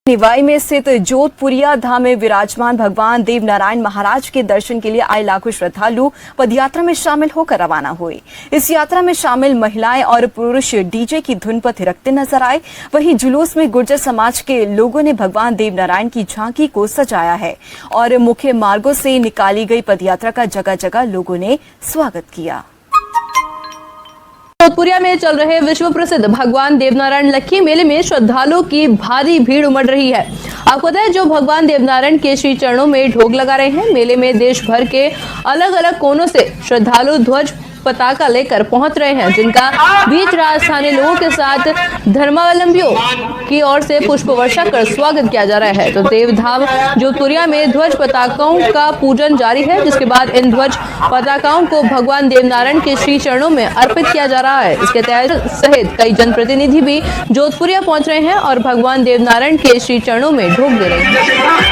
निवाई में स्थित जोधपुरिया धाम में विराजमान भगवान देव नारायण महाराज के दर्शन के लिए आए लाखों श्रद्धालु पदयात्रा में शामिल होकर रवाना हुए। इस यात्रा में शामिल महिलाएं और पुरुष डीजे की धुन पर थिरकते नजर आए। वहीं जुलूस में गुर्जर समाज के लोगों ने भगवान देव नारायण की झांकी को सजाया है और मुख्य मार्गों से निकाली गई पदयात्रा का जगह जगह लोगों ने स्वागत किया। जोधपुरिया में चल रहे विश्व प्रसिद्ध भगवान देवनारायण लक्की मेले में श्रद्धालुओं की भारी भीड़ उमड़ रही है। आपको बताएं, जो भगवान देवनारायण के श्री चरणों में ढोग लगा रहे हैं। मेले में देश भर के अलग अलग कोनों से श्रद्धालु ध्वज पताका लेकर पहुंच रहे हैं, जिनका बीच राजस्थानी लोगों के साथ धर्मावलंबियों की ओर से पुष्प वर्षा कर स्वागत किया जा रहा है। तो देवधाम जोधपुरिया में ध्वज पताकाओं का पूजन जारी है, जिसके बाद इन ध्वज पताकाओं को भगवान देवनारायण के श्री चरणों में अर्पित किया जा रहा है। इसके तहत सहित कई जनप्रतिनिधि भी जोधपुरिया पहुंच रहे हैं और भगवान देवनारायण के श्री चरणों में ढोक दे रहे हैं।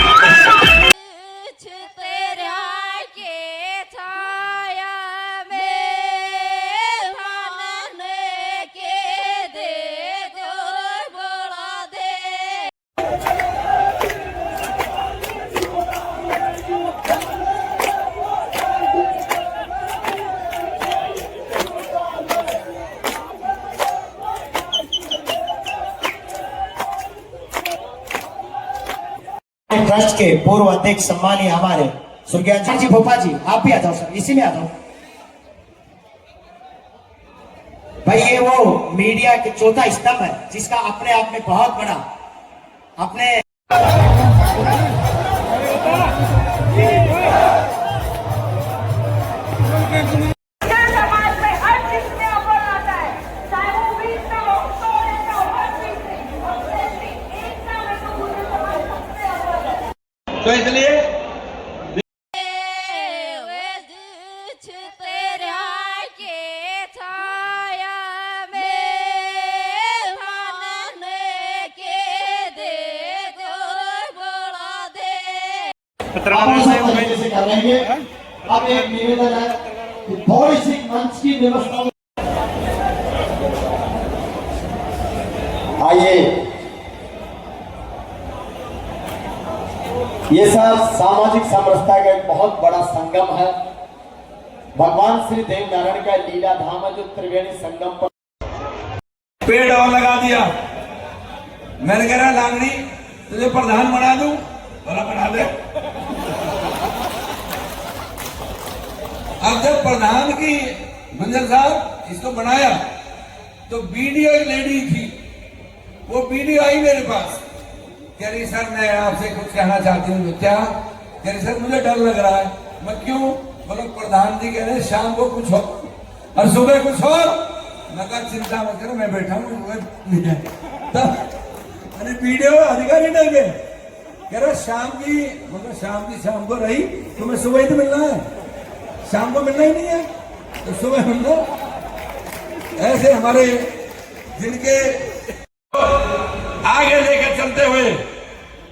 ट्रस्ट के पूर्व अध्यक्ष सम्मानीय हमारे स्वर्गीय जी भोपा जी, आप भी आ जाओ सर, इसी में आ जाओ भाई। ये वो मीडिया के चौथा स्तंभ है जिसका अपने आप में बहुत बड़ा अपने तो इसलिए अब एक निवेदन है कि थोड़ी सी मंच की व्यवस्था। आइए, ये सब सामाजिक समरसता का एक बहुत बड़ा संगम है। भगवान श्री देव नारायण का लीला धाम है जो त्रिवेणी संगम पर पेड़ और लगा दिया। मैंने कह रहा लांगड़ी तुझे प्रधान बना दूं, बोला बना दे। अब जब प्रधान की गुंजन साहब इसको बनाया तो वीडियो लेडी थी, वो वीडियो आई मेरे पास, कह रही सर मैं आपसे कुछ कहना चाहती हूँ। क्या? कह रही सर मुझे डर लग रहा है। मैं क्यों? बोलो प्रधान जी कह रहे शाम को कुछ हो और सुबह कुछ हो। मैं कहा चिंता मत करो, मैं बैठा हूँ। मैंने वीडियो अधिकारी नहीं गए, कह रहा शाम की, मतलब शाम की शाम को रही, तुम्हें सुबह ही तो मिलना है, शाम को मिलना ही नहीं है तो सुबह मिलना। ऐसे हमारे जिनके आगे लेकर चलते हुए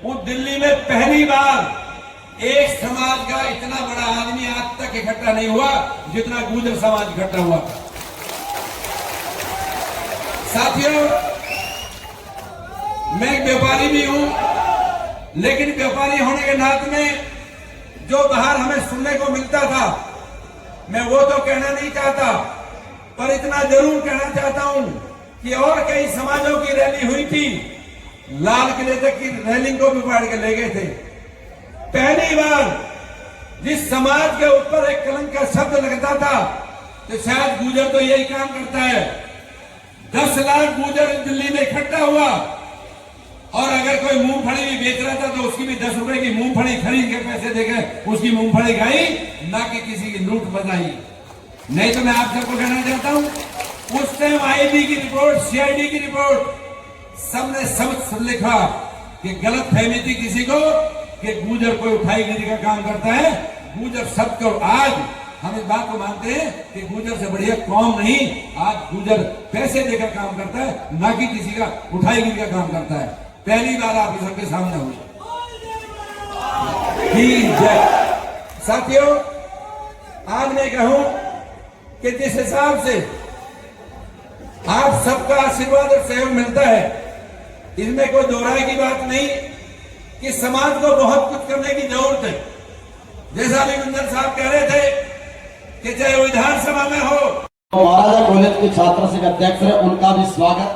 वो दिल्ली में पहली बार एक समाज का इतना बड़ा आदमी आज तक इकट्ठा नहीं हुआ जितना गुर्जर समाज इकट्ठा हुआ। साथियों, मैं एक व्यापारी भी हूं, लेकिन व्यापारी होने के नाते में जो बाहर हमें सुनने को मिलता था मैं वो तो कहना नहीं चाहता, पर इतना जरूर कहना चाहता हूं कि और कई समाजों की रैली हुई थी, लाल किले तक की रैलिंग को भी फाड़ के ले गए थे। पहली बार जिस समाज के ऊपर एक कलंक का शब्द लगता था तो शायद गुर्जर तो यही काम करता है। 10 लाख गुर्जर दिल्ली में इकट्ठा हुआ और अगर कोई मूंगफली भी बेच रहा था तो उसकी भी 10 रुपए की मूंगफली खरीद के पैसे देकर उसकी मूंगफली खाई, ना कि किसी की लूट बचाई। नहीं तो मैं आप सबको कहना चाहता हूं, उस टाइम आईबी की रिपोर्ट, सीआईडी की रिपोर्ट, सबने सब लिखा कि गलत फहमी थी किसी को कि गुर्जर कोई उठाईगिरी का काम करता है। गुर्जर सबको, आज हम इस बात को मानते हैं कि गुर्जर से बढ़िया कौम नहीं, आज गुर्जर पैसे देकर काम करता है, ना कि किसी का उठाईगिरी का काम करता है। पहली बार आप सबके सामने हुई। साथियों, आज मैं कहूं कि जिस हिसाब से आप सबका आशीर्वाद और सहयोग मिलता है, इसमें कोई दोहराए की बात नहीं कि समाज को बहुत कुछ करने की जरूरत है। जैसा अभिनंदन साहब कह रहे थे कि चाहे विधानसभा में हो, महाराजा कॉलेज के छात्र संघ अध्यक्ष है, उनका भी स्वागत।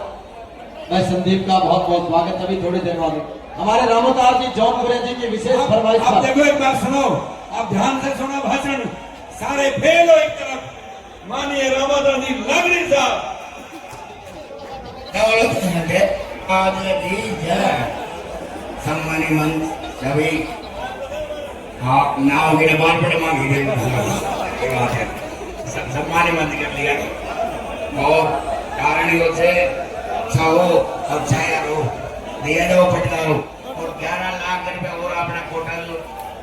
मैं संदीप का बहुत बहुत स्वागत। अभी थोड़ी देर बाद हमारे रामोतार जी जौनपुरे जी की विशेष फरमाइश आप पर देखो, एक बात सुनो, आप ध्यान से सुनो भाषण, सारे फेल हो एक तरफ। माननीय रामोदार जी लगड़ी साहब, सम्मानी मंच सभी आप नाव गिरे बार पड़े मांग गिरे सम्मानी मंच कर लिया और कारणियों से छाओ और छाया रो दिया दो पटका रो और 11 लाख रुपए और अपना कोटल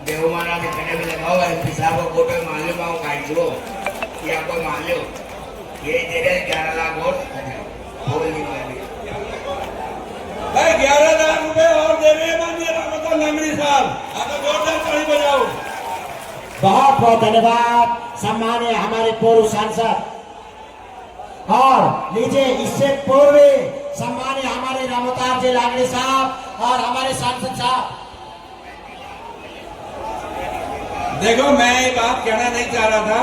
देवमाना के कने में लगाओ। एमपी साहब को कोटल मान लो, माओ काट लो या कोई मान लो, ये दे रहे 11 लाख और बोल नहीं पाएंगे। भाई 11 लाख रुपए और दे रहे हैं माननीय रामोदार लगड़ी साहब। आप जोरदार ताली बजाओ। बहुत बहुत धन्यवाद सम्मानीय हमारे पूर्व सांसद। और लीजिए इससे पूर्व सम्मानीय हमारे रामोतार जी लागड़ी साहब और हमारे सांसद साहब। देखो, मैं ये बात कहना नहीं चाह रहा था,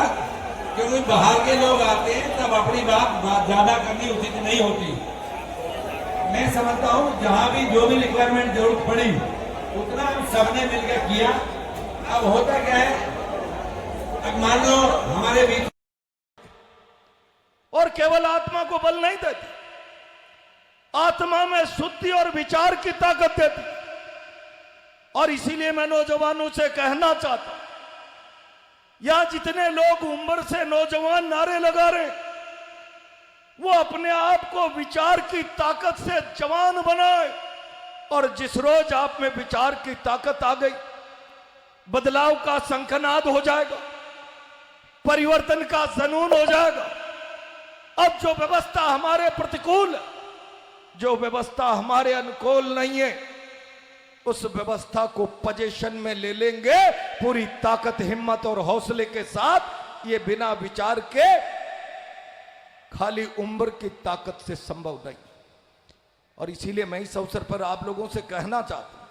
क्योंकि बाहर के लोग आते हैं तब अपनी बात ज्यादा करनी उचित नहीं होती। मैं समझता हूँ जहां भी जो भी रिक्वायरमेंट जरूरत पड़ी उतना हम सबने मिलकर किया। अब होता क्या है, अब मान लो हमारे बीच और केवल आत्मा को बल नहीं देती, आत्मा में शुद्धि और विचार की ताकत देती। और इसीलिए मैं नौजवानों से कहना चाहता हूं, यहां जितने लोग उम्र से नौजवान नारे लगा रहे, वो अपने आप को विचार की ताकत से जवान बनाए। और जिस रोज आप में विचार की ताकत आ गई, बदलाव का शंखनाद हो जाएगा, परिवर्तन का जुनून हो जाएगा। अब जो व्यवस्था हमारे प्रतिकूल है, जो व्यवस्था हमारे अनुकूल नहीं है, उस व्यवस्था को पोजीशन में ले लेंगे पूरी ताकत, हिम्मत और हौसले के साथ। ये बिना विचार के खाली उम्र की ताकत से संभव नहीं। और इसीलिए मैं इस अवसर पर आप लोगों से कहना चाहता हूं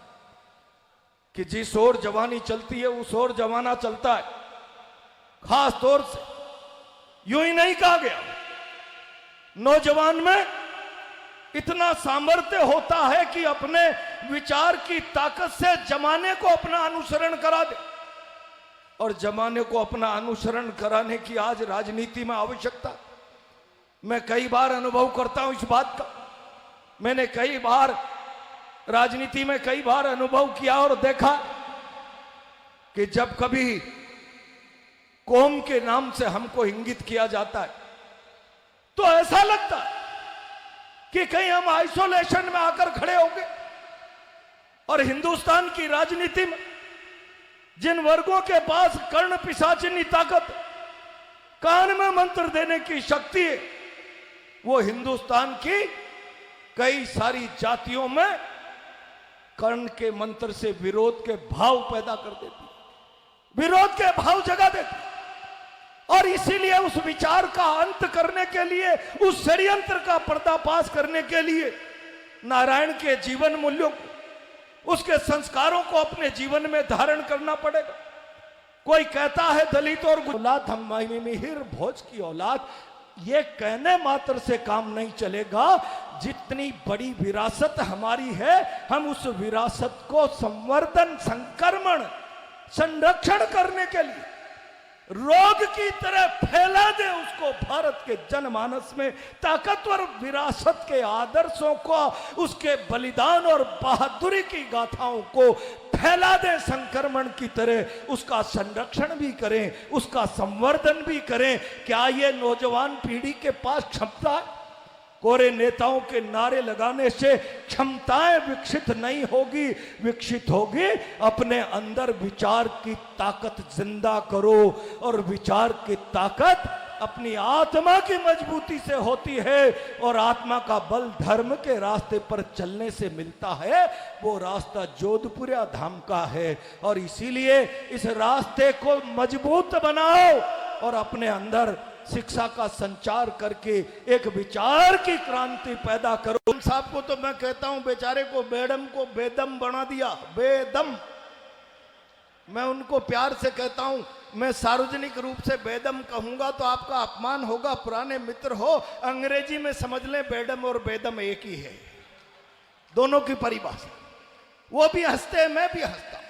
कि जिस ओर जवानी चलती है उस ओर जमाना चलता है। खास तौर से यूं ही नहीं कहा गया, नौजवान में इतना सामर्थ्य होता है कि अपने विचार की ताकत से जमाने को अपना अनुसरण करा दे। और जमाने को अपना अनुसरण कराने की आज राजनीति में आवश्यकता। मैं कई बार अनुभव करता हूं इस बात का। मैंने कई बार राजनीति में कई बार अनुभव किया और देखा कि जब कभी कौम के नाम से हमको इंगित किया जाता है तो ऐसा लगता है कि कहीं हम आइसोलेशन में आकर खड़े हो गए। और हिंदुस्तान की राजनीति में जिन वर्गों के पास कर्ण पिशाचिनी ताकत, कान में मंत्र देने की शक्ति है, वो हिंदुस्तान की कई सारी जातियों में कर्ण के मंत्र से विरोध के भाव पैदा कर देती, विरोध के भाव जगा देती। और इसीलिए उस विचार का अंत करने के लिए, उस षड्यंत्र का पर्दाफाश करने के लिए नारायण के जीवन मूल्यों को, उसके संस्कारों को अपने जीवन में धारण करना पड़ेगा। कोई कहता है दलित और औलाद, हम मिहिर भोज की औलाद, ये कहने मात्र से काम नहीं चलेगा। जितनी बड़ी विरासत हमारी है, हम उस विरासत को संवर्धन, संक्रमण, संरक्षण करने के लिए रोग की तरह फैला दे उसको भारत के जनमानस में। ताकतवर विरासत के आदर्शों को, उसके बलिदान और बहादुरी की गाथाओं को फैला दें संक्रमण की तरह। उसका संरक्षण भी करें, उसका संवर्धन भी करें। क्या ये नौजवान पीढ़ी के पास क्षमता है? कोरे नेताओं के नारे लगाने से क्षमताएं विकसित नहीं होगी, विकसित होगी अपने अंदर विचार की ताकत जिंदा करो। और विचार की ताकत अपनी आत्मा की मजबूती से होती है। और आत्मा का बल धर्म के रास्ते पर चलने से मिलता है। वो रास्ता जोधपुरिया धाम का है। और इसीलिए इस रास्ते को मजबूत बनाओ और अपने अंदर शिक्षा का संचार करके एक विचार की क्रांति पैदा करो। उन साहब को तो मैं कहता हूं, बेचारे को बेदम को बेदम बना दिया, बेदम। मैं उनको प्यार से कहता हूं, मैं सार्वजनिक रूप से बेदम कहूंगा तो आपका अपमान होगा, पुराने मित्र हो, अंग्रेजी में समझ लें बेडम और बेदम एक ही है, दोनों की परिभाषा। वो भी हंसते हैं, मैं भी हंसता हूं,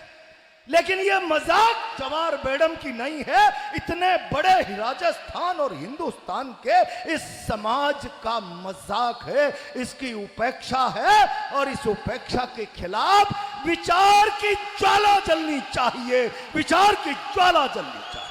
लेकिन ये मजाक जवार बेडम की नहीं है। इतने बड़े राजस्थान और हिंदुस्तान के इस समाज का मजाक है, इसकी उपेक्षा है, और इस उपेक्षा के खिलाफ विचार की ज्वाला जलनी चाहिए, विचार की ज्वाला जलनी चाहिए।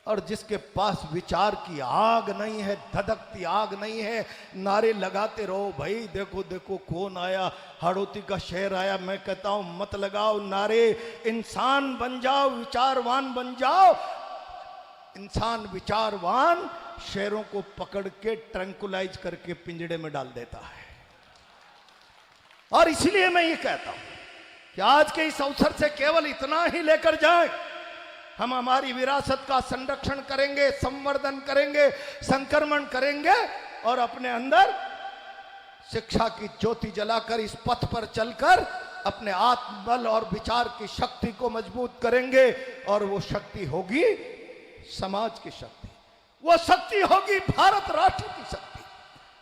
और जिसके पास विचार की आग नहीं है, धधकती आग नहीं है, नारे लगाते रहो, भाई देखो देखो कौन आया, हाड़ौती का शेर आया। मैं कहता हूं मत लगाओ नारे, इंसान बन जाओ, विचारवान बन जाओ। इंसान विचारवान शेरों को पकड़ के ट्रैंकुलाइज करके पिंजड़े में डाल देता है। और इसलिए मैं ये कहता हूं कि आज के इस अवसर से केवल इतना ही लेकर जाएं, हम हमारी विरासत का संरक्षण करेंगे, संवर्धन करेंगे, संक्रमण करेंगे, और अपने अंदर शिक्षा की ज्योति जलाकर इस पथ पर चलकर अपने आत्मबल और विचार की शक्ति को मजबूत करेंगे। और वो शक्ति होगी समाज की शक्ति, वो शक्ति होगी भारत राष्ट्र की शक्ति।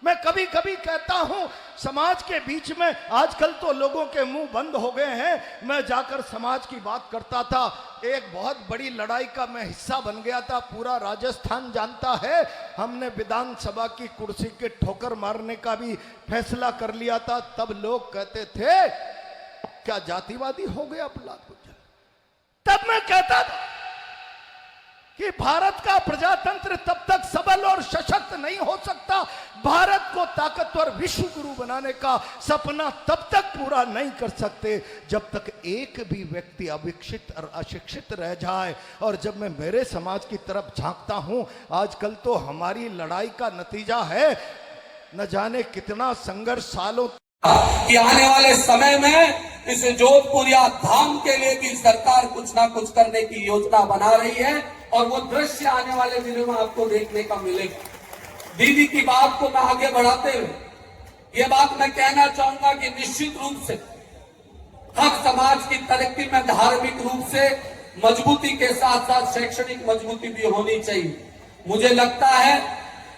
मैं कभी कभी कहता हूं, समाज के बीच में आजकल तो लोगों के मुंह बंद हो गए हैं। मैं जाकर समाज की बात करता था, एक बहुत बड़ी लड़ाई का मैं हिस्सा बन गया था, पूरा राजस्थान जानता है। हमने विधानसभा की कुर्सी के ठोकर मारने का भी फैसला कर लिया था। तब लोग कहते थे क्या जातिवादी हो गया प्रहलाद गुर्जर। तब मैं कहता था कि भारत का प्रजातंत्र तब तक सबल और सशक्त नहीं हो सकता, भारत को ताकतवर विश्व गुरु बनाने का सपना तब तक पूरा नहीं कर सकते जब तक एक भी व्यक्ति अविकसित और अशिक्षित रह जाए। और जब मैं मेरे समाज की तरफ झांकता हूं, आजकल तो हमारी लड़ाई का नतीजा है न जाने कितना संघर्ष सालों कि आने वाले समय में इस जोधपुरिया धाम के लिए भी सरकार कुछ ना कुछ करने की योजना बना रही है, और वो दृश्य आने वाले दिनों में आपको देखने का मिलेगा। दीदी की बात को मैं आगे बढ़ाते हुए ये बात मैं कहना चाहूंगा कि निश्चित रूप से हर समाज की तरक्की में धार्मिक रूप से मजबूती के साथ साथ शैक्षणिक मजबूती भी होनी चाहिए। मुझे लगता है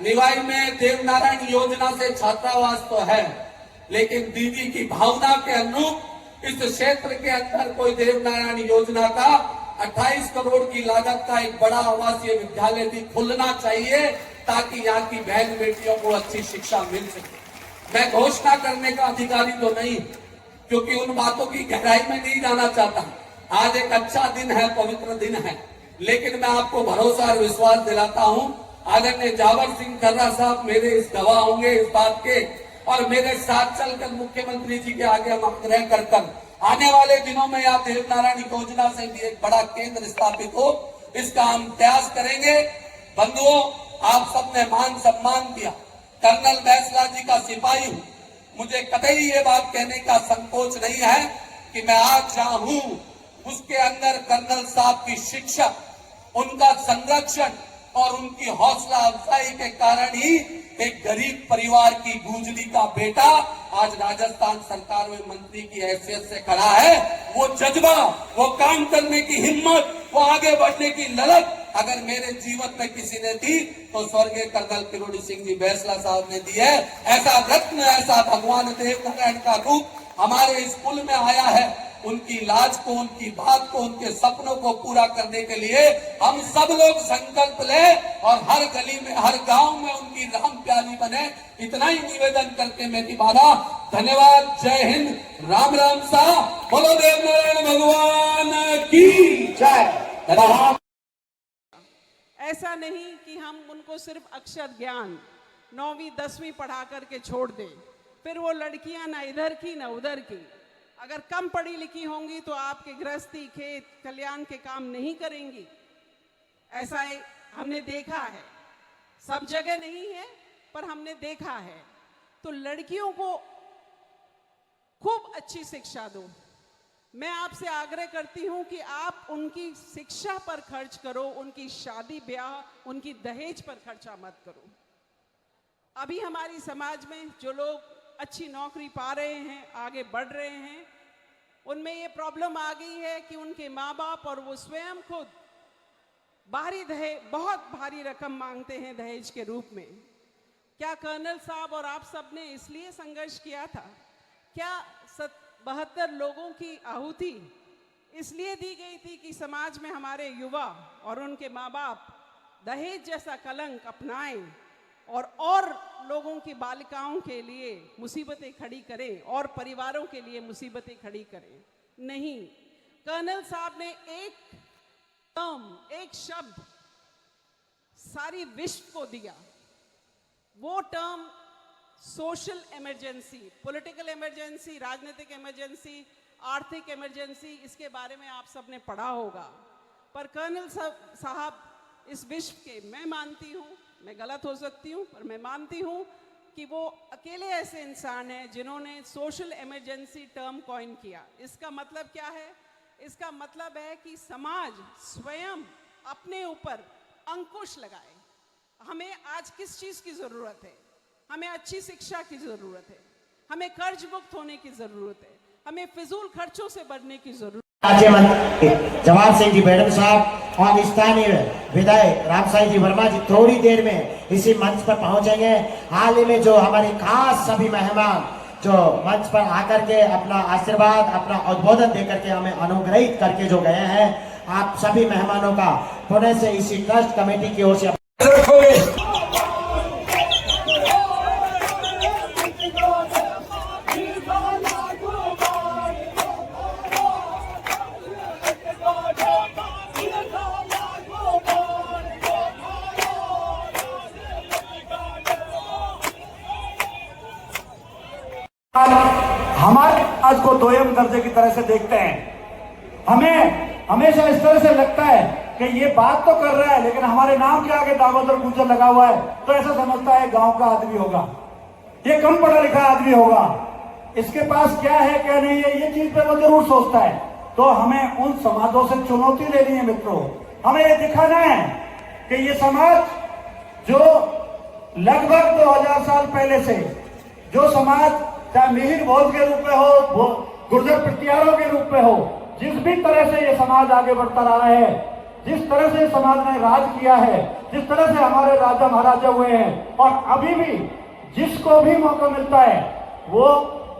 निवाई में देवनारायण योजना से छात्रावास तो है, लेकिन दीदी की भावना के अनुरूप इस क्षेत्र के अंदर कोई देवनारायण योजना का 28 करोड़ की लागत का एक बड़ा आवासीय विद्यालय भी खुलना चाहिए, ताकि यहाँ की बहन बेटियों को अच्छी शिक्षा मिल सके। मैं घोषणा करने का अधिकारी तो नहीं, क्योंकि उन बातों की गहराई में नहीं जाना चाहता। आज एक अच्छा दिन है, पवित्र दिन है, लेकिन मैं आपको भरोसा और विश्वास दिलाता हूँ, आदरणीय जावर सिंह खर्रा साहब मेरे इस गवाह होंगे इस बात के, और मेरे साथ चलकर मुख्यमंत्री जी के आगे हम आग्रह कर आने वाले दिनों में यहाँ देवनारायण योजना से भी एक बड़ा केंद्र स्थापित हो, इसका हम प्रयास करेंगे। बंधुओं, आप सबने मान सम्मान दिया, कर्नल बैसला जी का सिपाही हूँ, मुझे कतई ये बात कहने का संकोच नहीं है कि मैं आज जहाँ हूँ उसके अंदर कर्नल साहब की शिक्षा, उनका संरक्षण और उनकी हौसला अफजाई के कारण ही एक गरीब परिवार की गूंजनी का बेटा आज राजस्थान सरकार में मंत्री की हैसियत से खड़ा है। वो जज्बा, वो काम करने की हिम्मत, वो आगे बढ़ने की ललक अगर मेरे जीवन में किसी ने दी तो स्वर्गीय कर्नल किरोड़ी सिंह जी बैसला साहब ने दी है। ऐसा रत्न, ऐसा भगवान देवनारायण का रूप हमारे इस कुल में आया है। उनकी लाज को, उनकी बात को, उनके सपनों को पूरा करने के लिए हम सब लोग संकल्प लें और हर गली में, हर गांव में उनकी राम प्यारी बने। इतना ही निवेदन करके मेरी बाधा। धन्यवाद। जय हिंद। राम राम सा। बोलो देवनारायण भगवान की जय। ऐसा नहीं कि हम उनको सिर्फ अक्षर ज्ञान 9वीं 10वीं पढ़ा करके छोड़ दें, फिर वो लड़कियां ना इधर की ना उधर की। अगर कम पढ़ी लिखी होंगी तो आपके गृहस्थी, खेत, कल्याण के काम नहीं करेंगी। ऐसा हमने देखा है, सब जगह नहीं है पर हमने देखा है। तो लड़कियों को खूब अच्छी शिक्षा दो, मैं आपसे आग्रह करती हूं कि आप उनकी शिक्षा पर खर्च करो, उनकी शादी ब्याह, उनकी दहेज पर खर्चा मत करो। अभी हमारी समाज में जो लोग अच्छी नौकरी पा रहे हैं, आगे बढ़ रहे हैं, उनमें ये प्रॉब्लम आ गई है कि उनके माँ बाप और वो स्वयं खुद बहुत भारी रकम मांगते हैं दहेज के रूप में। क्या कर्नल साहब और आप सब ने इसलिए संघर्ष किया था? क्या 72 लोगों की आहुति इसलिए दी गई थी कि समाज में हमारे युवा और उनके माँ बाप दहेज जैसा कलंक अपनाएं और लोगों की बालिकाओं के लिए मुसीबतें खड़ी करें और परिवारों के लिए मुसीबतें खड़ी करें? नहीं, कर्नल साहब ने एक शब्द सारी विश्व को दिया। वो term social emergency, political emergency, राजनीतिक इमरजेंसी, आर्थिक इमरजेंसी, इसके बारे में आप सबने पढ़ा होगा। पर कर्नल साहब इस विश्व के, मैं मानती हूँ, मैं गलत हो सकती हूँ, पर मैं मानती हूँ कि वो अकेले ऐसे इंसान हैं जिन्होंने सोशल इमरजेंसी टर्म कॉइन किया। इसका मतलब क्या है? इसका मतलब है कि समाज स्वयं अपने ऊपर अंकुश लगाए। हमें आज किस चीज की जरूरत है? हमें अच्छी शिक्षा की जरूरत है, हमें कर्ज मुक्त होने की जरूरत है, हमें फिजूल खर्चों से बढ़ने की जरूरत। राज्य मंत्री जवाहर सिंह जी बेडम साहब और स्थानीय विधायक रामसाई जी वर्मा जी थोड़ी देर में इसी मंच पर पहुंचेंगे। हाल ही में जो हमारे खास सभी मेहमान जो मंच पर आकर के अपना आशीर्वाद, अपना उद्बोधन देकर के हमें अनुग्रहित करके जो गए हैं, आप सभी मेहमानों का पुणे से इसी ट्रस्ट कमेटी की ओर से हमारे आज को दोयम दर्जे की तरह से देखते हैं। हमें हमेशा इस तरह से लगता है कि ये बात तो कर रहा है लेकिन हमारे नाम के आगे दामोदर गुर्जर लगा हुआ है, तो ऐसा समझता है गांव का आदमी होगा, ये कम पढ़ा लिखा आदमी होगा, इसके पास क्या है क्या नहीं है, ये चीज पे वो जरूर सोचता है। तो हमें उन समाजों से चुनौती लेनी है मित्रों। हमें ये दिखाना है कि ये समाज जो लगभग 2000 साल पहले से जो समाज चाहे मिहिर भोज के रूप में हो, गुर्जर प्रत्यारों के रूप में हो, जिस भी तरह से ये समाज आगे बढ़ता रहा है, जिस तरह से समाज ने राज किया है, जिस तरह से हमारे राजा महाराजा हुए हैं, और अभी भी जिसको भी मौका मिलता है वो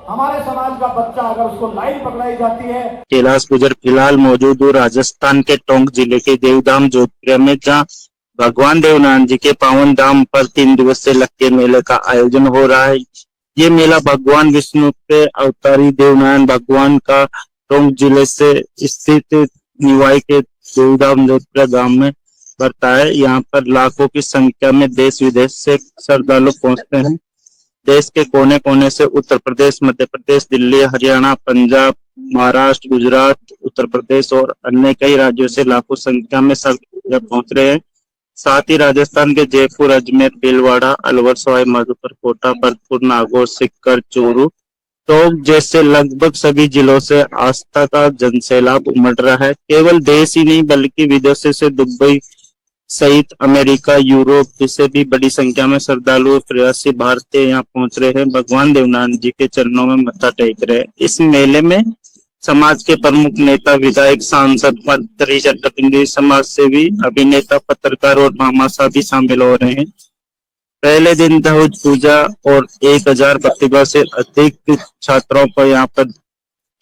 हमारे समाज का बच्चा अगर उसको लाइन पकड़ाई जाती है। कैलाश गुर्जर फिलहाल मौजूद हूँ राजस्थान के टोंक जिले के देवधाम जोधपुर में, जहाँ भगवान देवनारायण जी के पावन धाम पर 3 दिवसीय लक्की मेले का आयोजन हो रहा है। ये मेला भगवान विष्णु के अवतारी देवनारायण भगवान का टोंक जिले से स्थित निवाई के देवधाम जोधपुर गांव में पड़ता है। यहाँ पर लाखों की संख्या में देश विदेश से श्रद्धालु पहुंचते हैं। देश के कोने कोने से उत्तर प्रदेश, मध्य प्रदेश, दिल्ली, हरियाणा, पंजाब, महाराष्ट्र, गुजरात, उत्तर प्रदेश और अन्य कई राज्यों से लाखों संख्या में श्रद्धालु पहुंच रहे हैं। साथ ही राजस्थान के जयपुर, अजमेर, भीलवाड़ा, अलवर, सवाई माधोपुर, कोटा, भरतपुर, नागौर, सीकर, चूरू, टोंक जैसे लगभग सभी जिलों से आस्था का जनसैलाब उमड़ रहा है। केवल देश ही नहीं बल्कि विदेशों से दुबई सहित अमेरिका, यूरोप से भी बड़ी संख्या में श्रद्धालु प्रवासी भारतीय यहाँ पहुंच रहे हैं, भगवान देवनारायण जी के चरणों में मत्था टेक रहे हैं। इस मेले में समाज के प्रमुख नेता, विधायक, सांसद, मंत्री, जनप्रतिनिधि, समाज सेवी, अभिनेता, पत्रकार और भामाशाह भी शामिल हो रहे हैं। पहले दिन दहेज पूजा और 1000 प्रतिभा से अधिक छात्रों को यहाँ पर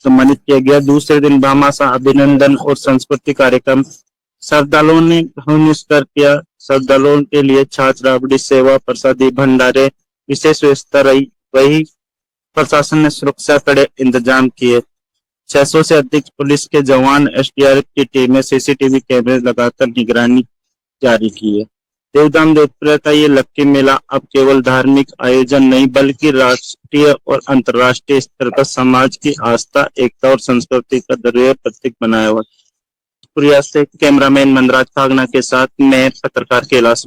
सम्मानित किया गया। दूसरे दिन भामाशाह अभिनंदन और सांस्कृतिक कार्यक्रम श्रद्धालुओं ने निष्कर किया। श्रद्धालुओं के लिए छाछ राबड़ी, सेवा, प्रसादी, भंडारे विशेष व्यवस्था रही। वही प्रशासन ने सुरक्षा कड़े इंतजाम किए। 600 से अधिक पुलिस के जवान, SDRF की टीमें, CCTV कैमरे लगाकर निगरानी जारी की है। देवधाम जोधपुर का ये लक्की मेला अब केवल धार्मिक आयोजन नहीं बल्कि राष्ट्रीय और अंतर्राष्ट्रीय स्तर पर समाज की आस्था, एकता और संस्कृति का दिव्य प्रतीक बनाया हुआ है। कैमरामैन मनराज फागना के साथ मैं पत्रकार कैलाश।